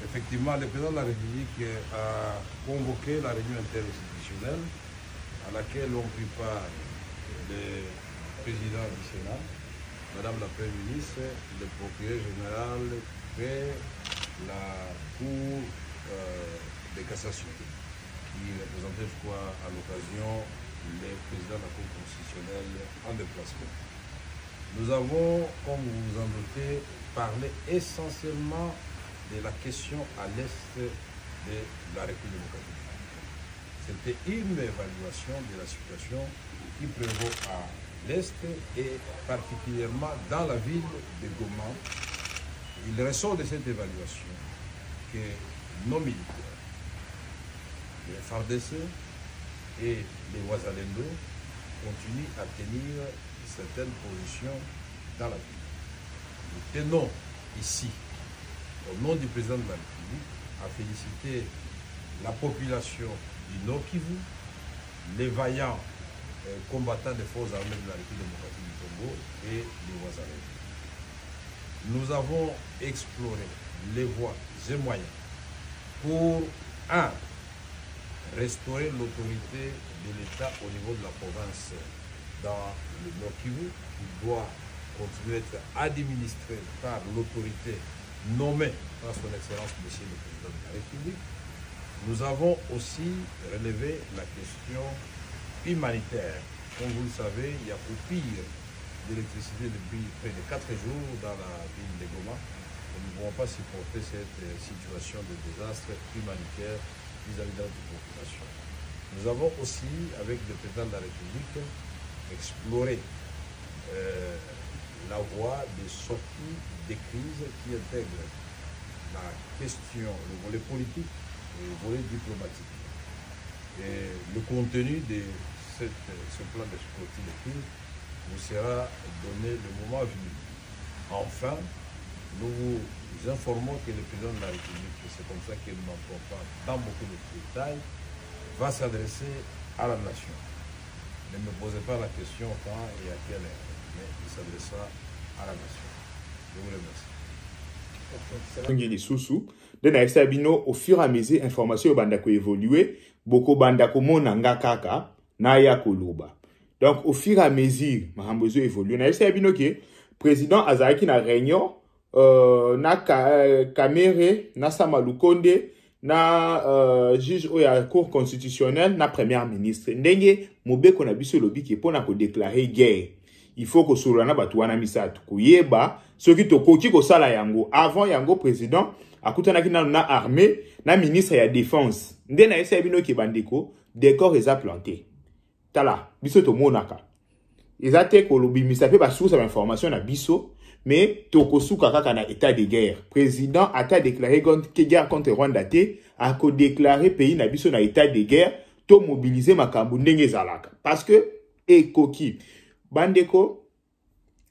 Effectivement, le président de la République a convoqué la réunion interinstitutionnelle à laquelle ont pris part le président du Sénat, Madame la Première ministre, le procureur général et la Cour de cassation, qui représentait, je crois, à l'occasion le président de la Cour constitutionnelle en déplacement. Nous avons, comme vous vous en doutez, parlé essentiellement de la question à l'est de la République démocratique. C'était une évaluation de la situation qui prévaut à l'est et particulièrement dans la ville de Goma. Il ressort de cette évaluation que nos militaires, les FARDC et les Ouazalendo continuent à tenir certaines positions dans la ville. Nous tenons ici, au nom du président de la République, à féliciter la population du Nord Kivu, les vaillants combattants des forces armées de la République démocratique du Congo et les Ouazalendo. Nous avons exploré les voies et moyens pour, restaurer l'autorité de l'État au niveau de la province dans le Nord Kivu, qui doit continuer à être administré par l'autorité nommée par son Excellence Monsieur le Président de la République. Nous avons aussi relevé la question humanitaire. Comme vous le savez, il y a coupure d'électricité depuis près de 4 jours dans la ville de Goma. Nous ne pouvons pas supporter cette situation de désastre humanitaire vis-à-vis de notre population. Nous avons aussi, avec le président de la République, exploré la voie de sortie des crises qui intègrent la question, le volet politique et le volet diplomatique. Et le contenu de ce plan de sortie des crises vous sera donné le moment venu. Enfin, nous vous informons que le président de la République, c'est comme ça qu'il n'entend pas dans beaucoup de détails, va s'adresser à la nation. Ne me posez pas la question quand et à quelle heure, mais il s'adressera à la nation. Je vous remercie. Au fur et à mesure, l'information va évoluer. Beaucoup bandako monanga kaka na ya koloba. Donc, au fur et à mesure, mahambozo évolue. Na esa bino ke président Azaki na réunion na Kamere, na Samalukonde, na juge oya cour constitutionnelle, na premier ministre. Ndenge mobeko na biso lobi ke pona ko déclarer guerre. Il faut que solana batuana misatu kuyeba soki tokoki ko sala yango avant yango président akutana kina na armée na ministre ya défense nde na esa bino ke bandeko décor eza planté tala biso to monaka eza te ko lobimisa pe ba source d'information na biso mais tokosuka kaka na état de guerre président ata déclaré que guerre contre Rwanda te a ko déclarer pays na biso na état de guerre to mobiliser makambu ndenge zalaka parce que ekoki bandeko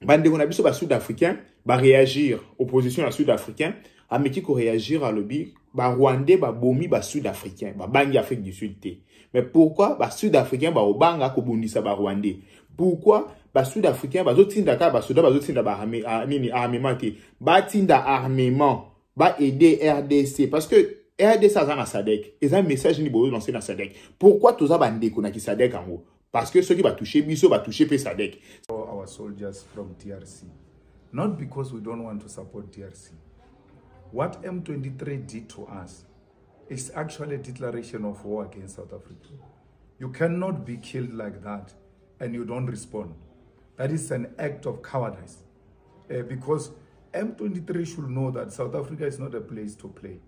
na biso ba sud-africain ba réagir opposition à sud-africain ameki ko réagir à lobby ba rwandais ba bomi ba sud-africain ba bangi Afrique du Sud té mais pourquoi ba sud-africain ba obanga ko bundisa ba rwandais pourquoi ba sud-africain ba zotinda ka ba soda ba zotinda ba armement té ba tinda armement ba aider RDC parce que RDC a na SADC et un message ni bo lancer na SADC pourquoi toza bandeko na ki SADC en haut parce que ceux qui va toucher biso va toucher PSADC. Our soldiers from DRC, not because we don't want to support DRC. What M23 did to us is actually a declaration of war against South Africa. You cannot be killed like that and you don't respond. That is an act of cowardice. Because M23 should know that South Africa is not a place to play.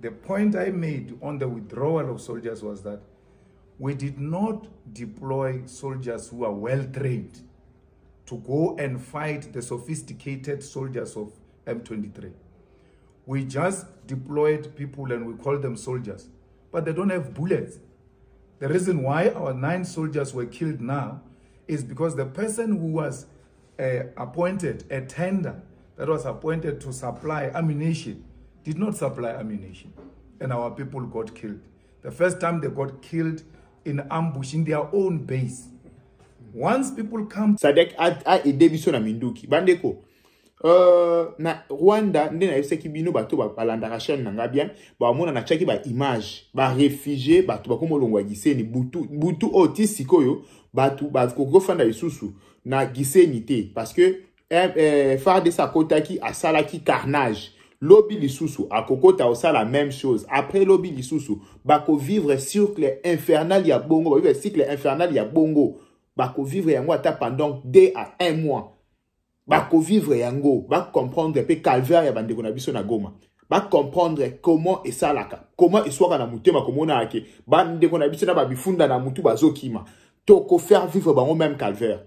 The point I made on the withdrawal of soldiers was that we did not deploy soldiers who are well-trained to go and fight the sophisticated soldiers of M23. We just deployed people and we call them soldiers, but they don't have bullets. The reason why our 9 soldiers were killed now is because the person who was appointed, a tender that was appointed to supply ammunition, did not supply ammunition. and our people got killed. The first time they got killed in ambush in their own base. Once people come... Sadek a aidé biso na Minduki. Bandeko. Na Rwanda, nde na yose kibino bato ba palandaka chaîne nanga bien, ba mona na chaki ba image, ba réfugié, bato ba komo longwa Gisenyi, butu oti sikoyo, bato ba koko fanda isusu na Gisenyi te, parce que FARDC kotaki asalaki carnage. Lobby lisusu a kokota osa la même chose. Après lobby lisusu, bako vivre cycle infernal ya bongo, ba vivre cycle infernal ya bongo, bako vivre yango ata pendant 2 à 1 mois. Bako vivre yango, bako comprendre pe calvaire ya bandeko na biso na Goma. Bako comprendre comment esalaka, comment eswaka na mutema komona ake, bandeko na biso na babifunda na mutu bazokima. Toko faire vivre bango même calvaire.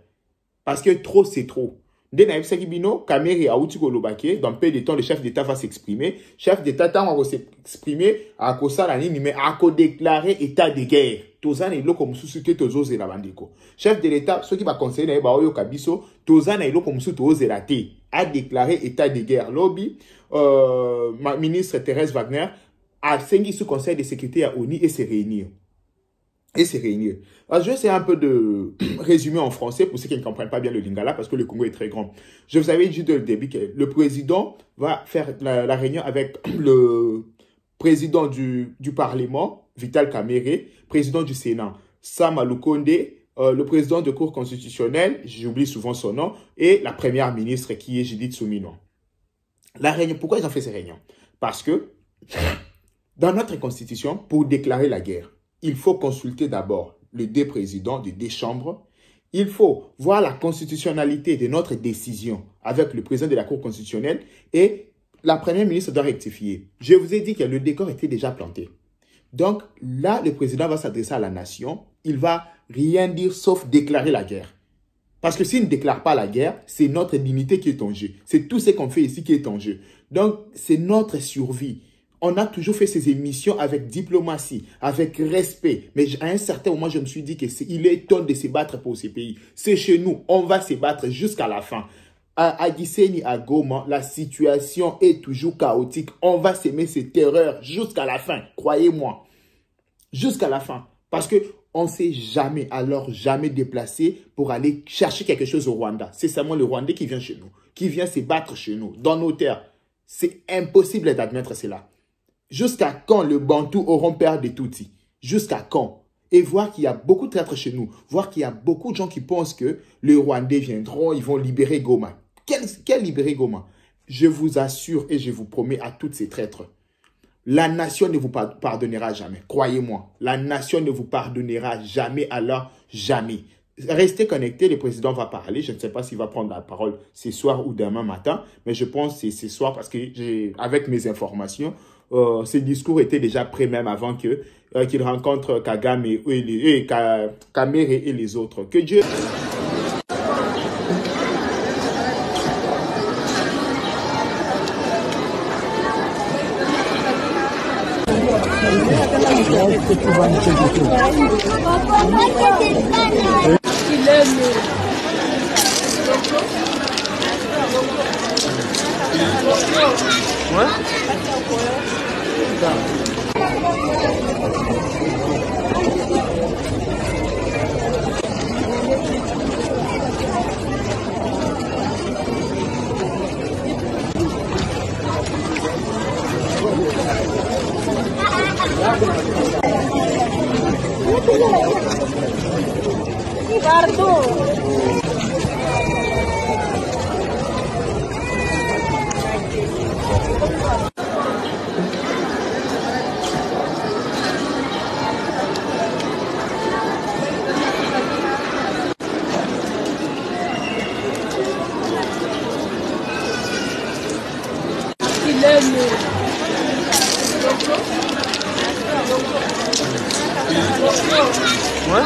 Parce que trop c'est trop. Dès que Bino, Kamere a outi kolobake, dans peu de temps, le chef d'État va s'exprimer. Chef d'État, tant va s'exprimer, à cause de l'année, mais à déclarer état de guerre. Tozan est là comme sous-suité Tozo et la bandeko. Chef de l'État, ceux qui va conseiller, Baoyo Kabiso, Tozan est là comme sous-Tozo et la T. A déclaré état de guerre. Lobby, ma ministre Thérèse Wagner, a signé sous conseil de sécurité à ONU et s'est réunir. Alors, je vais essayer un peu de résumer en français pour ceux qui ne comprennent pas bien le lingala parce que le Congo est très grand. Je vous avais dit dès le début que le président va faire la réunion avec le président du Parlement, Vital Kamerhe, président du Sénat, Sam Alukonde, le président de Cour constitutionnelle, j'oublie souvent son nom, et la première ministre qui est Judith Suminwa. La réunion, pourquoi ils ont fait ces réunions? Parce que dans notre constitution, pour déclarer la guerre, il faut consulter d'abord les 2 présidents des 2 chambres. Il faut voir la constitutionnalité de notre décision avec le président de la Cour constitutionnelle et la première ministre doit rectifier. Je vous ai dit que le décor était déjà planté. Donc là, le président va s'adresser à la nation. Il va rien dire sauf déclarer la guerre. Parce que s'il ne déclare pas la guerre, c'est notre dignité qui est en jeu. C'est tout ce qu'on fait ici qui est en jeu. Donc c'est notre survie. On a toujours fait ces émissions avec diplomatie, avec respect. Mais à un certain moment, je me suis dit qu'il est temps de se battre pour ces pays. C'est chez nous. On va se battre jusqu'à la fin. À Gisenyi, à Goma, la situation est toujours chaotique. On va s'aimer ces terreurs jusqu'à la fin. Croyez-moi. Jusqu'à la fin. Parce que on ne s'est jamais, alors jamais déplacé pour aller chercher quelque chose au Rwanda. C'est seulement le Rwandais qui vient chez nous. Qui vient se battre chez nous, dans nos terres. C'est impossible d'admettre cela. Jusqu'à quand le Bantou auront peur de Tutsi? Jusqu'à quand? Et voir qu'il y a beaucoup de traîtres chez nous. Voir qu'il y a beaucoup de gens qui pensent que les Rwandais viendront, ils vont libérer Goma. Quel libérer Goma? Je vous assure et je vous promets à tous ces traîtres. La nation ne vous pardonnera jamais. Croyez-moi. La nation ne vous pardonnera jamais, alors jamais. Restez connectés, le président va parler. Je ne sais pas s'il va prendre la parole ce soir ou demain matin. Mais je pense que c'est ce soir parce que avec mes informations, ce discours était déjà prêt même avant qu'il rencontre Kagame et Kamerhe et les autres. Que Dieu... Ouais.